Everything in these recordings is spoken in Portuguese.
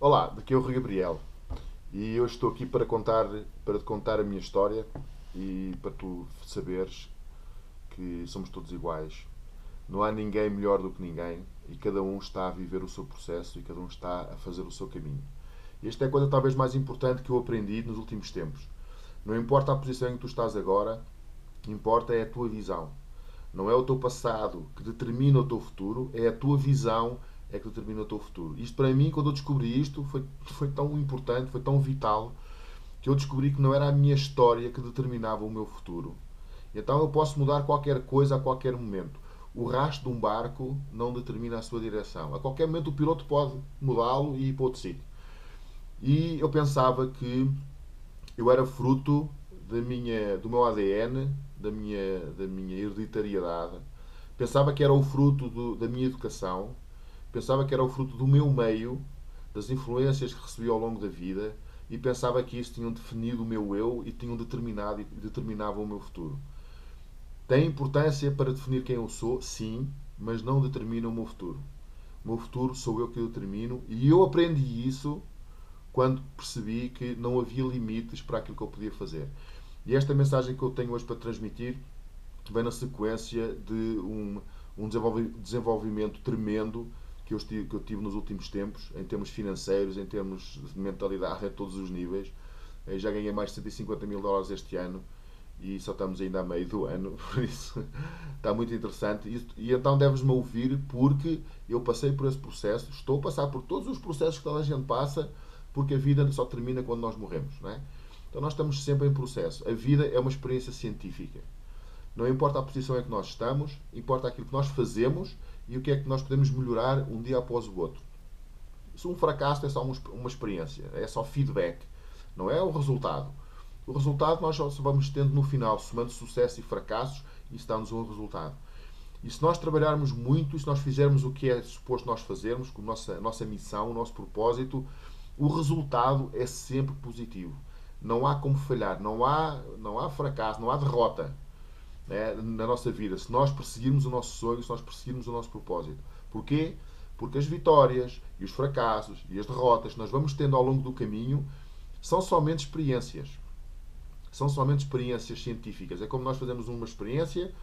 Olá, daqui é o Rui Gabriel e eu estou aqui para te contar a minha história e para tu saberes que somos todos iguais. Não há ninguém melhor do que ninguém e cada um está a viver o seu processo e cada um está a fazer o seu caminho. E esta é a coisa talvez mais importante que eu aprendi nos últimos tempos. Não importa a posição em que tu estás agora, importa é a tua visão. Não é o teu passado que determina o teu futuro, é a tua visão é que determina o teu futuro. Isto para mim, quando eu descobri isto, foi tão importante, foi tão vital, que eu descobri que não era a minha história que determinava o meu futuro. Então eu posso mudar qualquer coisa a qualquer momento. O rastro de um barco não determina a sua direção. A qualquer momento o piloto pode mudá-lo e ir para outro sítio. E eu pensava que eu era fruto do meu ADN, da minha hereditariedade. Pensava que era o fruto da minha educação. Pensava que era o fruto do meu meio, das influências que recebi ao longo da vida. E pensava que isso tinham definido o meu eu e tinham determinado e determinavam o meu futuro. Tem importância para definir quem eu sou, sim, mas não determina o meu futuro. O meu futuro sou eu que determino e eu aprendi isso quando percebi que não havia limites para aquilo que eu podia fazer. E esta mensagem que eu tenho hoje para transmitir vem na sequência de um desenvolvimento tremendo que eu tive nos últimos tempos, em termos financeiros, em termos de mentalidade, a todos os níveis. Eu já ganhei mais de 150 mil dólares este ano e só estamos ainda a meio do ano, por isso está muito interessante. E então deves-me ouvir porque eu passei por esse processo, estou a passar por todos os processos que toda a gente passa, porque a vida só termina quando nós morremos, não é? Então nós estamos sempre em processo. A vida é uma experiência científica. Não importa a posição em que nós estamos, importa aquilo que nós fazemos e o que é que nós podemos melhorar um dia após o outro. Se um fracasso é só uma experiência, é só feedback, não é o resultado. O resultado nós só vamos tendo no final, somando sucesso e fracassos, e isso dá-nos um resultado. E se nós trabalharmos muito, e se nós fizermos o que é suposto nós fazermos, com a nossa missão, o nosso propósito, o resultado é sempre positivo. Não há como falhar, não há fracasso, não há derrota, né, na nossa vida. Se nós perseguirmos o nosso sonho, se nós perseguirmos o nosso propósito. Porquê? Porque as vitórias e os fracassos e as derrotas que nós vamos tendo ao longo do caminho são somente experiências. São somente experiências científicas. É como nós fazemos uma experiência,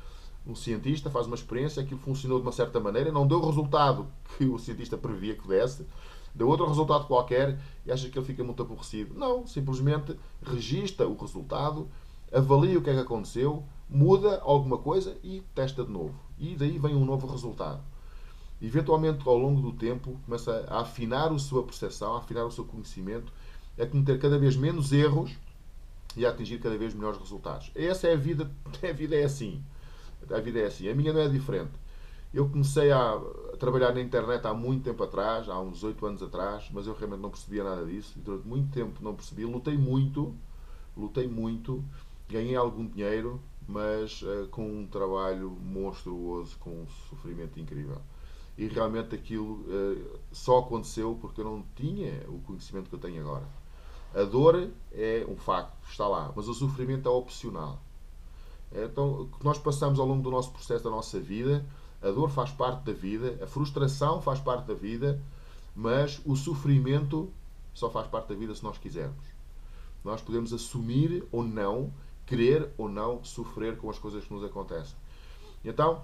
um cientista faz uma experiência, aquilo funcionou de uma certa maneira, não deu o resultado que o cientista previa que desse, deu outro resultado qualquer e acha que ele fica muito aborrecido. Não, simplesmente registra o resultado, avalia o que é que aconteceu, muda alguma coisa e testa de novo. E daí vem um novo resultado. Eventualmente, ao longo do tempo, começa a afinar a sua percepção, a afinar o seu conhecimento, a cometer cada vez menos erros e a atingir cada vez melhores resultados. Essa é a vida. A vida é assim. A vida é assim. A minha não é diferente. Eu comecei a trabalhar na internet há muito tempo atrás, há uns 8 anos atrás, mas eu realmente não percebia nada disso. E durante muito tempo não percebi. Lutei muito, ganhei algum dinheiro, mas com um trabalho monstruoso, com um sofrimento incrível. E realmente aquilo só aconteceu porque eu não tinha o conhecimento que eu tenho agora. A dor é um facto, está lá, mas o sofrimento é opcional. Então, o que nós passamos ao longo do nosso processo da nossa vida, a dor faz parte da vida, a frustração faz parte da vida, mas o sofrimento só faz parte da vida se nós quisermos. Nós podemos assumir ou não, querer ou não sofrer com as coisas que nos acontecem. Então,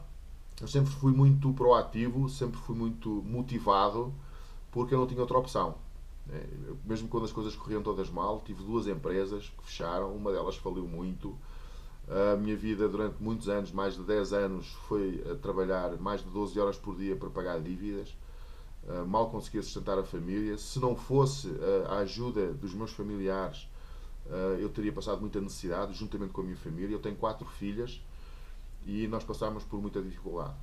eu sempre fui muito proativo, sempre fui muito motivado, porque eu não tinha outra opção. Mesmo quando as coisas corriam todas mal, tive duas empresas que fecharam, uma delas faliu muito. A minha vida durante muitos anos, mais de 10 anos, foi a trabalhar mais de 12 horas por dia para pagar dívidas. Mal conseguia sustentar a família. Se não fosse a ajuda dos meus familiares, eu teria passado muita necessidade, juntamente com a minha família. Eu tenho 4 filhas e nós passámos por muita dificuldade.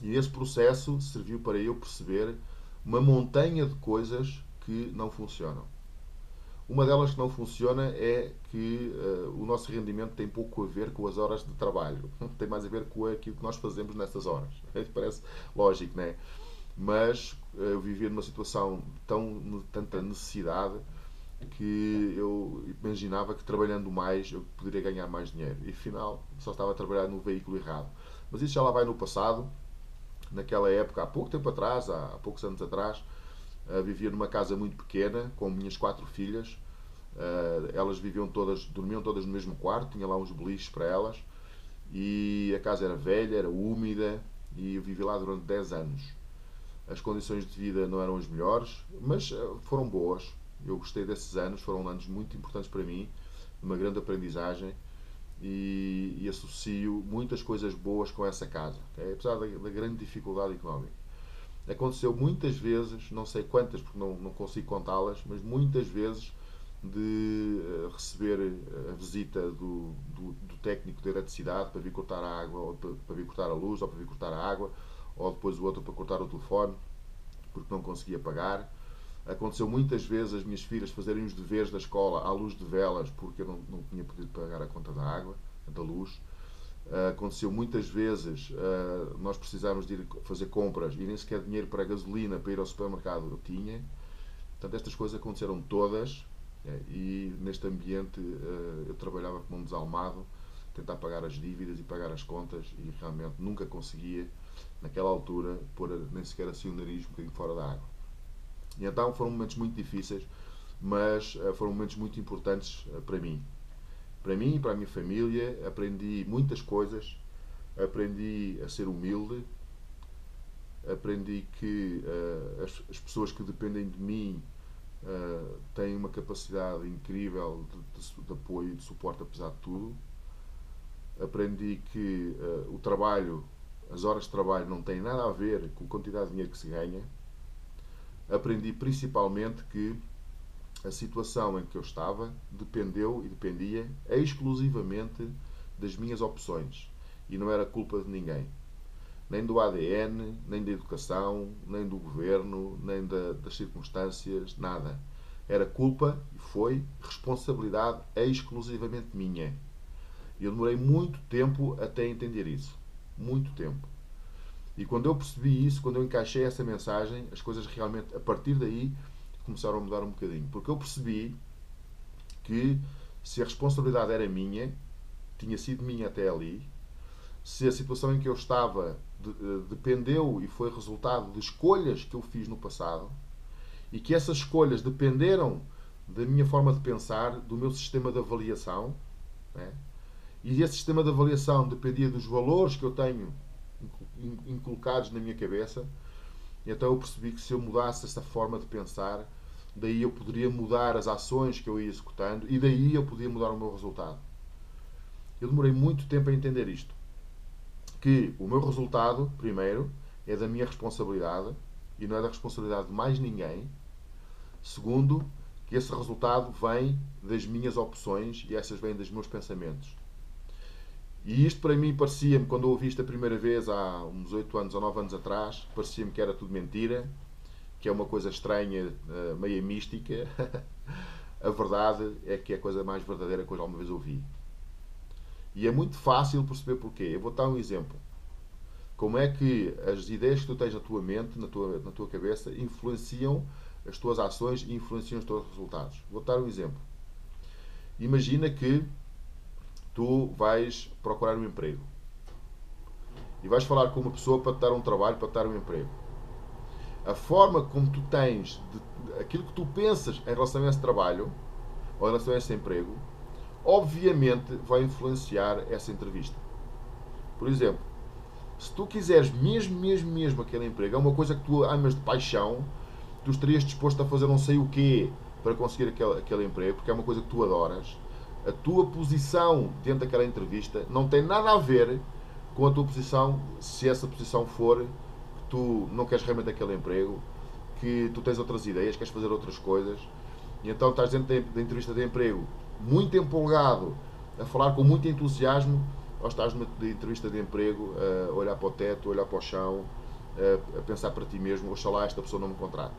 E esse processo serviu para eu perceber uma montanha de coisas que não funcionam. Uma delas que não funciona é que o nosso rendimento tem pouco a ver com as horas de trabalho. Tem mais a ver com aquilo que nós fazemos nessas horas. Parece lógico, não é? Mas eu vivia numa situação de tanta necessidade que eu imaginava que trabalhando mais eu poderia ganhar mais dinheiro. E afinal só estava a trabalhar no veículo errado. Mas isso já lá vai no passado. Naquela época, há pouco tempo atrás, há poucos anos atrás, Vivia numa casa muito pequena, com minhas 4 filhas. Elas dormiam todas no mesmo quarto, tinha lá uns beliches para elas. E a casa era velha, era úmida, e eu vivi lá durante 10 anos. As condições de vida não eram as melhores, mas foram boas. Eu gostei desses anos, foram anos muito importantes para mim, uma grande aprendizagem, e associo muitas coisas boas com essa casa, okay? Apesar da grande dificuldade económica. Aconteceu muitas vezes, não sei quantas porque não consigo contá-las, mas muitas vezes de receber a visita do técnico de eletricidade para vir cortar a água, ou para vir cortar a luz, ou para vir cortar a água, ou depois o outro para cortar o telefone, porque não conseguia pagar. Aconteceu muitas vezes as minhas filhas fazerem os deveres da escola à luz de velas, porque eu não tinha podido pagar a conta da água, da luz. Aconteceu muitas vezes nós precisarmos de ir fazer compras e nem sequer dinheiro para a gasolina para ir ao supermercado eu tinha. Portanto, estas coisas aconteceram todas, e neste ambiente eu trabalhava como um desalmado, tentar pagar as dívidas e pagar as contas, e realmente nunca conseguia, naquela altura, pôr nem sequer assim o nariz um bocadinho fora da água. E então foram momentos muito difíceis, mas foram momentos muito importantes para mim. Para mim e para a minha família, aprendi muitas coisas. Aprendi a ser humilde, aprendi que as pessoas que dependem de mim têm uma capacidade incrível de apoio e de suporte apesar de tudo. Aprendi que o trabalho, as horas de trabalho não têm nada a ver com a quantidade de dinheiro que se ganha. Aprendi principalmente que a situação em que eu estava dependeu e dependia exclusivamente das minhas opções, e não era culpa de ninguém, nem do ADN, nem da educação, nem do governo, nem das circunstâncias, nada. Era culpa e foi responsabilidade exclusivamente minha. E eu demorei muito tempo até entender isso. Muito tempo. E quando eu percebi isso, quando eu encaixei essa mensagem, as coisas realmente, a partir daí, começaram a mudar um bocadinho. Porque eu percebi que se a responsabilidade era minha, tinha sido minha até ali, se a situação em que eu estava dependeu e foi resultado de escolhas que eu fiz no passado, e que essas escolhas dependeram da minha forma de pensar, do meu sistema de avaliação, né? E esse sistema de avaliação dependia dos valores que eu tenho inculcados na minha cabeça. Então eu percebi que se eu mudasse essa forma de pensar, daí eu poderia mudar as ações que eu ia executando, e daí eu podia mudar o meu resultado. Eu demorei muito tempo a entender isto. Que o meu resultado, primeiro, é da minha responsabilidade e não é da responsabilidade de mais ninguém. Segundo, que esse resultado vem das minhas opções e essas vêm dos meus pensamentos. E isto para mim parecia-me, quando eu ouvi isto a primeira vez há uns 8 anos ou 9 anos atrás, parecia-me que era tudo mentira, que é uma coisa estranha, meio mística. A verdade é que é a coisa mais verdadeira que eu alguma vez ouvi. E é muito fácil perceber porquê. Eu vou dar um exemplo. Como é que as ideias que tu tens na tua mente, na tua cabeça, influenciam as tuas ações e influenciam os teus resultados. Vou dar um exemplo. Imagina que tu vais procurar um emprego e vais falar com uma pessoa para te dar um trabalho, para te dar um emprego. A forma como tu tens, aquilo que tu pensas em relação a esse trabalho ou em relação a esse emprego, obviamente vai influenciar essa entrevista. Por exemplo, se tu quiseres mesmo aquele emprego, é uma coisa que tu amas de paixão, tu estarias disposto a fazer não sei o quê para conseguir aquele emprego, porque é uma coisa que tu adoras. A tua posição dentro daquela entrevista não tem nada a ver com a tua posição, se essa posição for que tu não queres realmente aquele emprego, que tu tens outras ideias, queres fazer outras coisas, e então estás dentro da entrevista de emprego muito empolgado, a falar com muito entusiasmo, ou estás numa entrevista de emprego a olhar para o teto, a olhar para o chão, a pensar para ti mesmo, oxalá esta pessoa não me contrate.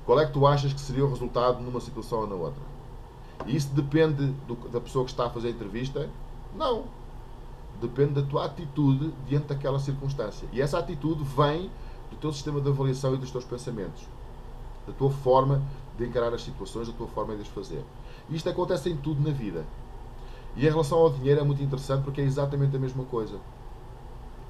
Qual é que tu achas que seria o resultado numa situação ou na outra? E isso depende da pessoa que está a fazer a entrevista? Não. Depende da tua atitude diante daquela circunstância. E essa atitude vem do teu sistema de avaliação e dos teus pensamentos. Da tua forma de encarar as situações, da tua forma de as fazer. E isto acontece em tudo na vida. E em relação ao dinheiro é muito interessante porque é exatamente a mesma coisa.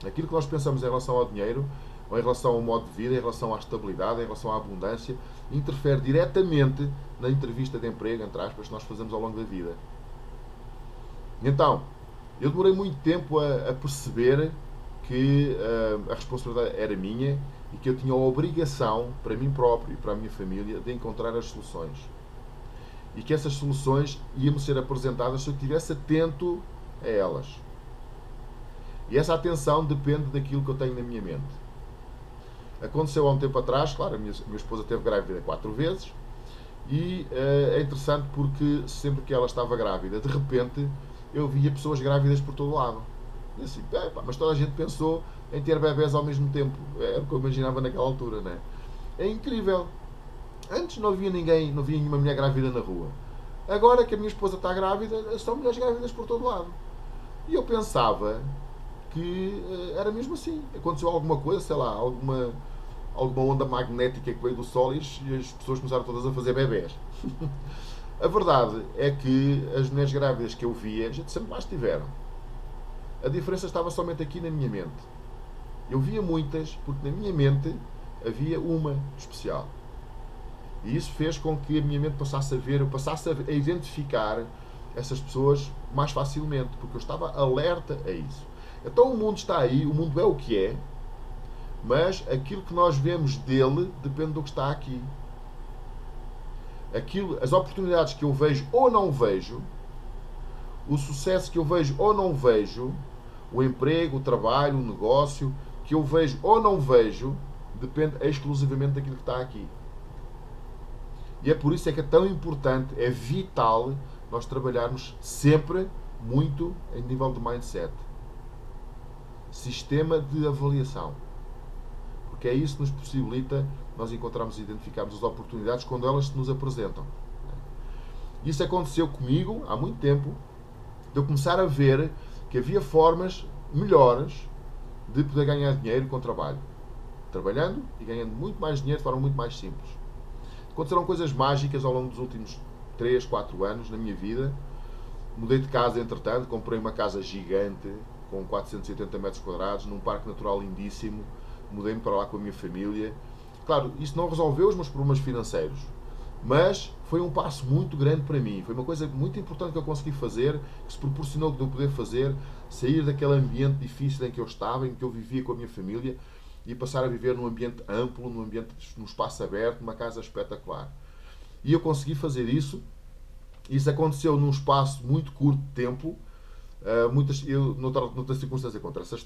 Aquilo que nós pensamos em relação ao dinheiro ou em relação ao modo de vida, em relação à estabilidade, em relação à abundância, interfere diretamente na entrevista de emprego, entre aspas, que nós fazemos ao longo da vida. Então, eu demorei muito tempo a perceber que a responsabilidade era minha e que eu tinha a obrigação, para mim próprio e para a minha família, de encontrar as soluções. E que essas soluções iam ser apresentadas se eu estivesse atento a elas. E essa atenção depende daquilo que eu tenho na minha mente. Aconteceu há um tempo atrás, claro, a minha esposa teve grávida 4 vezes, e é interessante porque sempre que ela estava grávida, de repente eu via pessoas grávidas por todo lado. E assim, mas toda a gente pensou em ter bebés ao mesmo tempo. É o que eu imaginava naquela altura, né? É incrível. Antes não havia ninguém, não havia nenhuma mulher grávida na rua. Agora que a minha esposa está grávida, são mulheres grávidas por todo lado. E eu pensava que era mesmo assim. Aconteceu alguma coisa, sei lá, alguma onda magnética que veio do Sol e as pessoas começaram todas a fazer bebés. A verdade é que as mulheres grávidas que eu via, a gente sempre lá estiveram. A diferença estava somente aqui na minha mente. Eu via muitas, porque na minha mente havia uma especial. E isso fez com que a minha mente passasse a ver, eu passasse a identificar essas pessoas mais facilmente, porque eu estava alerta a isso. Então o mundo está aí, o mundo é o que é, mas aquilo que nós vemos dele depende do que está aqui. As oportunidades que eu vejo ou não vejo, o sucesso que eu vejo ou não vejo, o emprego, o trabalho, o negócio que eu vejo ou não vejo, depende exclusivamente daquilo que está aqui. E é por isso que é tão importante, é vital nós trabalharmos sempre muito em nível de mindset. Sistema de avaliação. Porque é isso que nos possibilita nós encontrarmos e identificarmos as oportunidades quando elas nos apresentam. Isso aconteceu comigo há muito tempo, de eu começar a ver que havia formas melhores de poder ganhar dinheiro com trabalho. Trabalhando e ganhando muito mais dinheiro de forma muito mais simples. Aconteceram coisas mágicas ao longo dos últimos 3, 4 anos na minha vida. Mudei de casa, entretanto, comprei uma casa gigante, com 480 metros quadrados, num parque natural lindíssimo. Mudei-me para lá com a minha família. Claro, isso não resolveu os meus problemas financeiros, mas foi um passo muito grande para mim. Foi uma coisa muito importante que eu consegui fazer, que se proporcionou de eu poder fazer, sair daquele ambiente difícil em que eu estava, em que eu vivia com a minha família, e passar a viver num ambiente amplo, num espaço aberto, numa casa espetacular. E eu consegui fazer isso. Isso aconteceu num espaço muito curto de tempo. Noutra circunstância,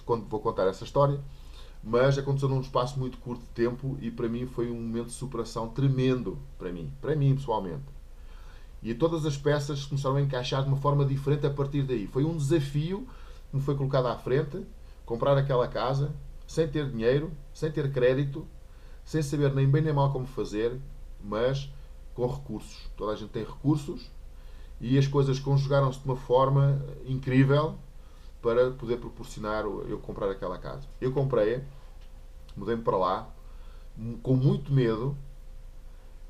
quando vou contar essa história, mas aconteceu num espaço muito curto de tempo e para mim foi um momento de superação tremendo para mim pessoalmente. E todas as peças começaram a encaixar de uma forma diferente a partir daí. Foi um desafio que me foi colocado à frente, comprar aquela casa, sem ter dinheiro, sem ter crédito, sem saber nem bem nem mal como fazer, mas com recursos. Toda a gente tem recursos e as coisas conjugaram-se de uma forma incrível para poder proporcionar eu comprar aquela casa. Eu comprei-a, mudei-me para lá, com muito medo.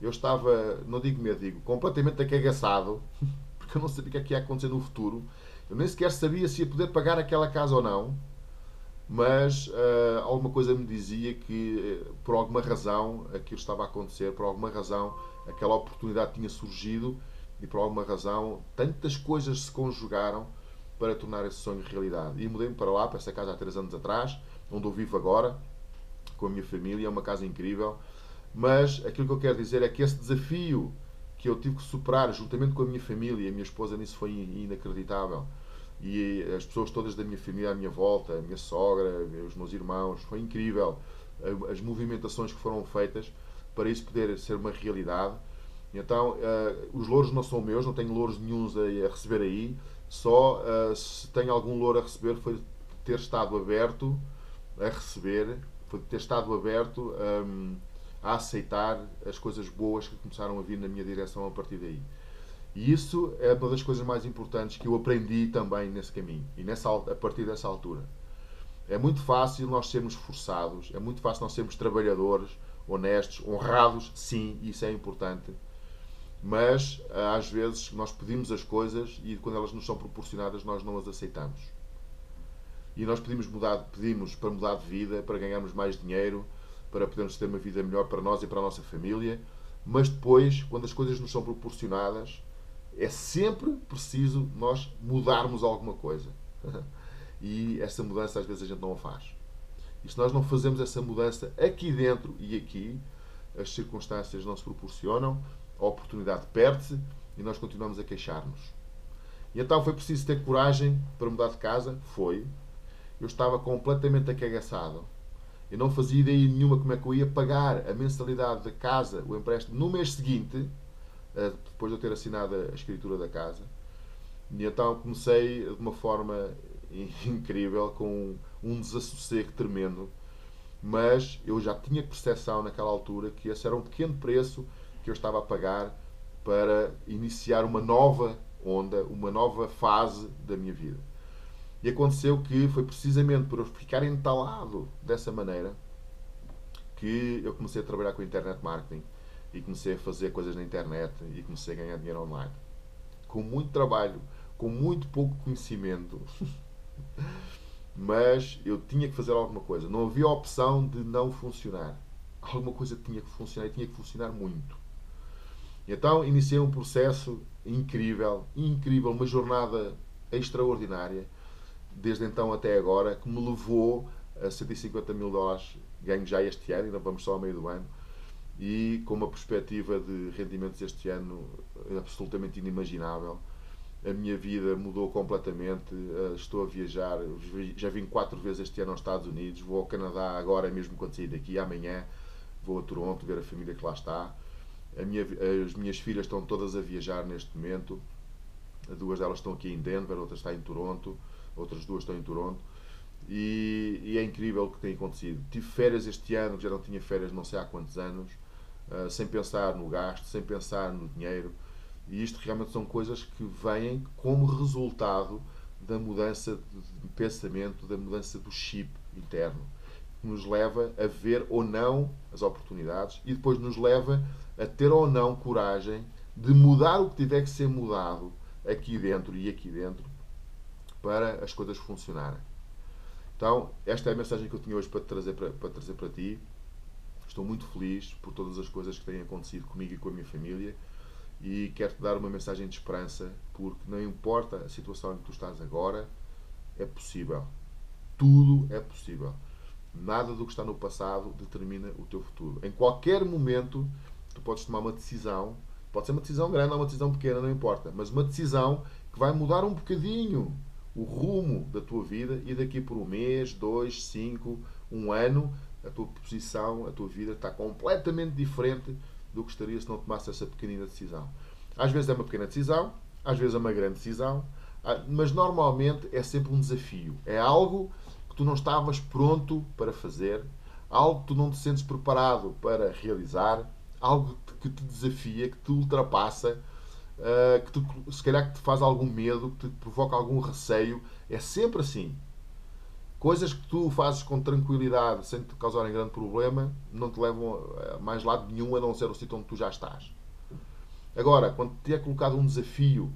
Eu estava, não digo medo, digo completamente acagaçado, porque eu não sabia o que é que ia acontecer no futuro. Eu nem sequer sabia se ia poder pagar aquela casa ou não. Mas alguma coisa me dizia que por alguma razão aquilo estava a acontecer, por alguma razão aquela oportunidade tinha surgido e por alguma razão tantas coisas se conjugaram para tornar esse sonho realidade. E mudei-me para lá, para essa casa há 3 anos atrás, onde eu vivo agora, com a minha família, é uma casa incrível. Mas aquilo que eu quero dizer é que esse desafio que eu tive que superar juntamente com a minha família, e a minha esposa nisso foi inacreditável, e as pessoas todas da minha família à minha volta, a minha sogra, os meus irmãos, foi incrível as movimentações que foram feitas para isso poder ser uma realidade. Então, os louros não são meus, não tenho louros nenhuns a receber aí, só se tenho algum louro a receber foi ter estado aberto a receber, foi ter estado aberto a aceitar as coisas boas que começaram a vir na minha direção a partir daí. E isso é uma das coisas mais importantes que eu aprendi também nesse caminho e a partir dessa altura. É muito fácil nós sermos forçados, é muito fácil nós sermos trabalhadores, honestos, honrados, sim, isso é importante. Mas às vezes nós pedimos as coisas e quando elas nos são proporcionadas nós não as aceitamos. E nós pedimos para mudar de vida, para ganharmos mais dinheiro, para podermos ter uma vida melhor para nós e para a nossa família. Mas depois, quando as coisas nos são proporcionadas, é sempre preciso nós mudarmos alguma coisa. E essa mudança às vezes a gente não a faz. E se nós não fazemos essa mudança aqui dentro e aqui, as circunstâncias não se proporcionam, a oportunidade perde-se e nós continuamos a queixar-nos. E então foi preciso ter coragem para mudar de casa? Foi. Eu estava completamente acagaçado. Eu não fazia ideia nenhuma como é que eu ia pagar a mensalidade da casa, o empréstimo, no mês seguinte, depois de eu ter assinado a escritura da casa. E então comecei de uma forma incrível, com um desassossego tremendo, mas eu já tinha percepção naquela altura que esse era um pequeno preço que eu estava a pagar para iniciar uma nova onda, uma nova fase da minha vida. E aconteceu que foi precisamente por eu ficar entalado dessa maneira que eu comecei a trabalhar com internet marketing e comecei a fazer coisas na internet e comecei a ganhar dinheiro online. Com muito trabalho, com muito pouco conhecimento, mas eu tinha que fazer alguma coisa. Não havia opção de não funcionar. Alguma coisa tinha que funcionar e tinha que funcionar muito. Então iniciei um processo incrível, uma jornada extraordinária, desde então até agora, que me levou a 150 mil dólares ganho já este ano, ainda vamos só ao meio do ano, e com uma perspectiva de rendimentos este ano absolutamente inimaginável. A minha vida mudou completamente, estou a viajar, já vim 4 vezes este ano aos Estados Unidos, vou ao Canadá agora mesmo quando sair daqui, amanhã vou a Toronto ver a família que lá está. As minhas filhas estão todas a viajar neste momento, 2 delas estão aqui em Denver, outra está em Toronto, outras 2 estão em Toronto, e é incrível o que tem acontecido. Tive férias este ano, já não tinha férias não sei há quantos anos, sem pensar no gasto, sem pensar no dinheiro. E isto realmente são coisas que vêm como resultado da mudança de pensamento, da mudança do chip interno, que nos leva a ver ou não as oportunidades e depois nos leva a ter ou não coragem de mudar o que tiver que ser mudado aqui dentro e aqui dentro para as coisas funcionarem. Então, esta é a mensagem que eu tinha hoje para trazer para ti. Estou muito feliz por todas as coisas que têm acontecido comigo e com a minha família. E quero-te dar uma mensagem de esperança, porque não importa a situação em que tu estás agora, é possível. Tudo é possível. Nada do que está no passado determina o teu futuro. Em qualquer momento, tu podes tomar uma decisão, pode ser uma decisão grande ou uma decisão pequena, não importa, mas uma decisão que vai mudar um bocadinho o rumo da tua vida e daqui por 1 mês, 2, 5, 1 ano, a tua posição, a tua vida está completamente diferente do que estaria se não tomasse essa pequenina decisão. Às vezes é uma pequena decisão, às vezes é uma grande decisão, mas normalmente é sempre um desafio. É algo que tu não estavas pronto para fazer, algo que tu não te sentes preparado para realizar, algo que te desafia, que te ultrapassa, se calhar que te faz algum medo, que te provoca algum receio. É sempre assim. Coisas que tu fazes com tranquilidade, sem te causarem grande problema, não te levam a mais lado nenhum a não ser o sítio onde tu já estás. Agora, quando te é colocado um desafio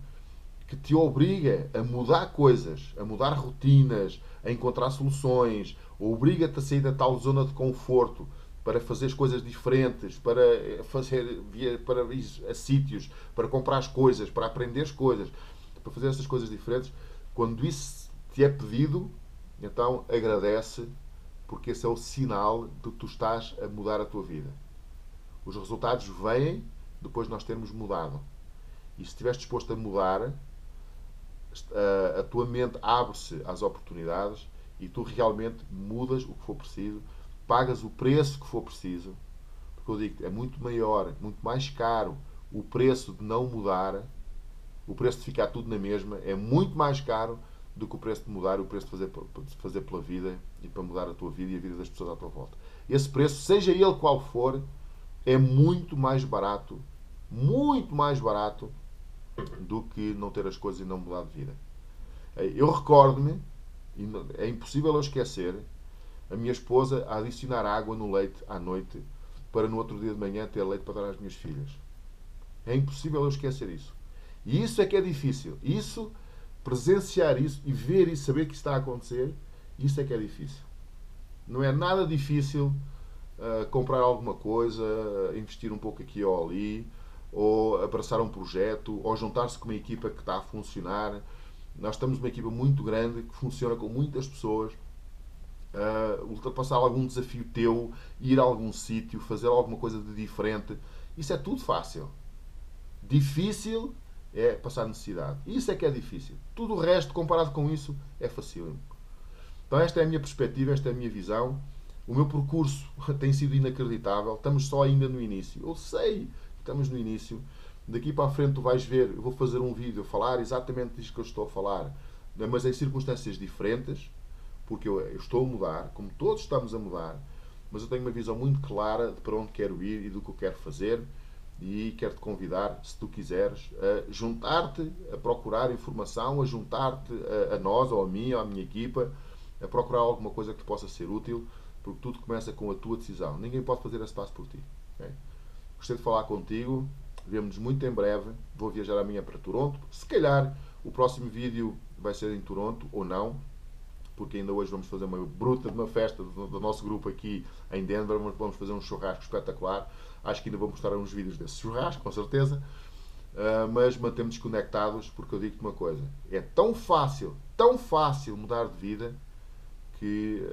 que te obriga a mudar coisas, a mudar rotinas, a encontrar soluções, obriga-te a sair da tal zona de conforto para fazer as coisas diferentes, para ir a sítios, para comprar as coisas, para aprender as coisas, para fazer essas coisas diferentes, quando isso te é pedido, então agradece, porque esse é o sinal de que tu estás a mudar a tua vida. Os resultados vêm depois de nós termos mudado. E se estiveres disposto a mudar, a tua mente abre-se às oportunidades e tu realmente mudas o que for preciso, pagas o preço que for preciso, porque eu digo, é muito maior, muito mais caro o preço de não mudar, o preço de ficar tudo na mesma, é muito mais caro do que o preço de mudar, o preço de fazer pela vida e para mudar a tua vida e a vida das pessoas à tua volta. Esse preço, seja ele qual for, é muito mais barato do que não ter as coisas e não mudar de vida. Eu recordo-me, e é impossível eu esquecer, a minha esposa a adicionar água no leite à noite para no outro dia de manhã ter leite para dar às minhas filhas. É impossível eu esquecer isso. E isso é que é difícil. Presenciar isso e ver e saber que isso está a acontecer, Isso é que é difícil. Não é nada difícil comprar alguma coisa, investir um pouco aqui ou ali, ou abraçar um projeto, ou juntar-se com uma equipa que está a funcionar. Nós estamos uma equipa muito grande que funciona com muitas pessoas. Ultrapassar algum desafio teu, ir a algum sítio, fazer alguma coisa de diferente, isso é tudo fácil. Difícil é passar necessidade. Isso é que é difícil. Tudo o resto, comparado com isso, é facílimo. Então esta é a minha perspectiva, esta é a minha visão. O meu percurso tem sido inacreditável. Estamos só ainda no início. Eu sei que estamos no início. Daqui para a frente tu vais ver, eu vou fazer um vídeo a falar exatamente disto que eu estou a falar, mas em circunstâncias diferentes, porque eu estou a mudar, como todos estamos a mudar, mas eu tenho uma visão muito clara de para onde quero ir e do que eu quero fazer, e quero-te convidar, se tu quiseres, a juntar-te, a procurar informação, a juntar-te a nós, ou a mim, ou à minha equipa, a procurar alguma coisa que te possa ser útil, porque tudo começa com a tua decisão. Ninguém pode fazer esse passo por ti. Okay? Gostei de falar contigo, vemo-nos muito em breve, vou viajar amanhã para Toronto, se calhar o próximo vídeo vai ser em Toronto, ou não, porque ainda hoje vamos fazer uma bruta de uma festa do nosso grupo aqui em Denver, vamos fazer um churrasco espetacular. Acho que ainda vou mostrar uns vídeos desse churrasco, com certeza. Mas mantemos-nos conectados, porque eu digo-te uma coisa: é tão fácil mudar de vida que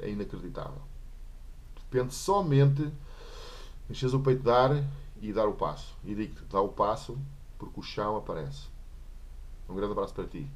é inacreditável. Depende somente enches o peito de ar e dar o passo. E digo-te, dá o passo porque o chão aparece. Um grande abraço para ti.